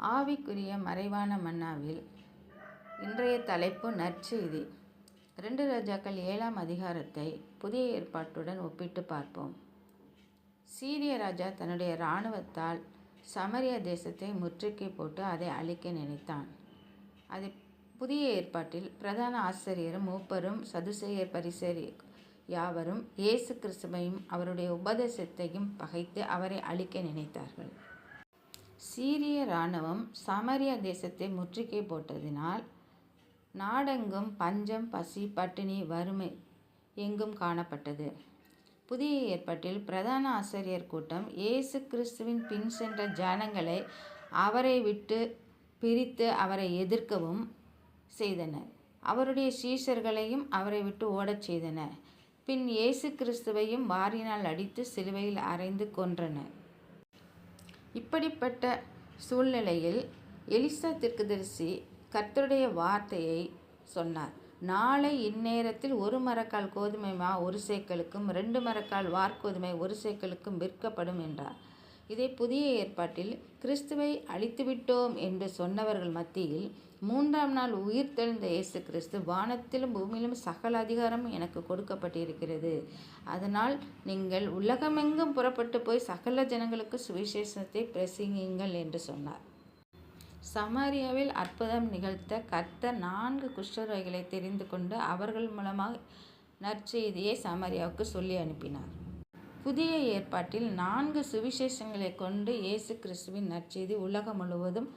ஆவிக்குரிய மறைவான மன்னாவில் இன்றைய தலைப்பு நற்செய்தி. 2 ராஜாக்கள் 7ஆம் அதிகாரத்தை புதிய ஏற்பாட்டுடன் ஒப்பிட்டு பார்ப்போம். சீரிய ராஜா தன்னுடைய இராணுவத்தால் சமரியா தேசத்தை முற்றுகை போட்டு அதை அழிக்க நினைத்தான். அதை புதிய ஏற்பாட்டில் பிரதான ஆசிரியரும் மூப்பரும் சதுசேயர் பரிசேயர் யாவரும் இயேசு கிறிஸ்துவையும் அவருடைய உபதேசத்தையும் பகைத்து அவரை அழிக்க நினைத்தார்கள். சீரிய இராணுவம் சமரியா தேசத்தை முற்றுகை போட்டதினால் நாடெங்கும் பஞ்சம், பசி, பட்டினி, வறுமை எங்கும் காணப்பட்டது. புதிய ஏற்பாட்டில் பிரதான ஆசிரியர் கூட்டம் இயேசு கிறிஸ்துவின் பின் சென்ற ஜனங்களை அவரை விட்டு பிரித்து அவரை எதிர்க்கவும் செய்தனர். அவருடைய சீஷர்களையும் அவரை விட்டு ஓடச் செய்தனர். பின் இயேசு கிறிஸ்துவையும் வாரினால் அடித்து சிலுவையில் அறைந்து கொன்றனர். இப்படிப்பட்ட சூழ்நிலையில் எலிசா தீர்க்கதரிசி கர்த்தருடைய வார்த்தையை சொன்னார். நாளை இந்நேரத்தில் 1 மரக்கால் கோதுமை மா 1 சேக்கலுக்கும் 2 மரக்கால் வார்கோதுமை 1 சேக்கலுக்கும் விற்கப்படும் என்றார். இதை புதிய ஏற்பாட்டில் கிறிஸ்துவை அழித்துவிட்டோம் என்று சொன்னவர்கள் மத்தியில் 3ஆம் நாள் உயிர் தெழுந்த இயேசு கிறிஸ்து, வானத்திலும் பூமியிலும் சகல அதிகாரமும் எனக்கு கொடுக்கப்பட்டிருக்கிறது, அதனால் நீங்கள் உலகமெங்கும் புறப்பட்டு போய் சகல ஜனங்களுக்கு சுவிசேஷத்தை பிரசங்கியுங்கள் என்று சொன்னார். சமாரியாவில் அற்புதம் நிகழ்த்த கர்த்தர் 4 குஷ்டரோகிகளை தெரிந்து கொண்டு அவர்கள் மூலமாக நற்செய்தியை சமாரியாவுக்கு சொல்லி அனுப்பினார். புதிய ஏற்பாட்டில் 4 சுவிசேஷங்களை கொண்டு இயேசு கிறிஸ்துவின் நற்செய்தி உலகம் முழுவதும்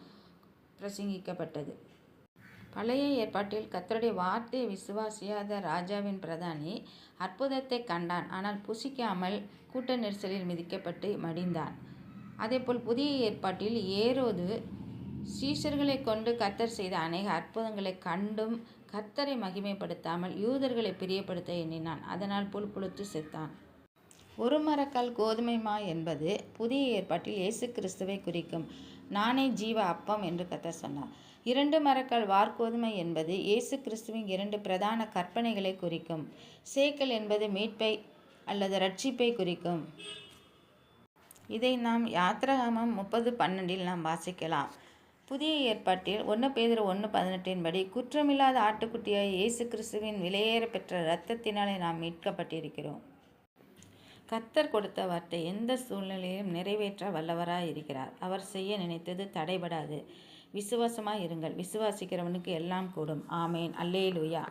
பிரசங்கிக்கப்பட்டது. பழைய ஏற்பாட்டில் கர்த்தருடைய வார்த்தையை விசுவாசியாத ராஜாவின் பிரதானி அற்புதத்தை கண்டான், ஆனால் புசிக்காமல் கூட்ட நெரிசலில் மிதிக்கப்பட்டு மடிந்தான். அதேபோல் புதிய ஏற்பாட்டில் ஏரோது சீஷர்களை கொண்டு கர்த்தர் செய்த அநேக அற்புதங்களை கண்டும் கர்த்தரை மகிமைப்படுத்தாமல் யூதர்களை பிரியப்படுத்த எண்ணினான். அதனால் புழுத்து செத்தான். 1 மரக்கால் கோதுமை மா என்பது புதிய ஏற்பாட்டில் இயேசு கிறிஸ்துவை குறிக்கும். நானே ஜீவ அப்பம் என்று கர்த்தர் சொன்னார். 2 மரக்கால் வார்கோதுமை என்பது இயேசு கிறிஸ்துவின் 2 பிரதான கற்பனைகளை குறிக்கும். சேக்கல் என்பது மீட்பை அல்லது ரட்சிப்பை குறிக்கும். இதை நாம் யாத்ராகமம் 30:12 நாம் வாசிக்கலாம். புதிய ஏற்பாட்டில் 1 பேதுரு 1:18 படி குற்றமில்லாத ஆட்டுக்குட்டியாய் இயேசு கிறிஸ்துவின் விலையேற பெற்ற இரத்தத்தினாலே நாம் மீட்கப்பட்டிருக்கிறோம். கர்த்தர் கொடுத்த வார்த்தை எந்த சூழ்நிலையிலும் நிறைவேற்ற வல்லவராய் இருக்கிறார். அவர் செய்ய நினைத்தது தடைபடாது. விசுவாசமாய் இருங்கள். விசுவாசிக்கிறவனுக்கு எல்லாம் கூடும். ஆமேன். அல்லேலூயா.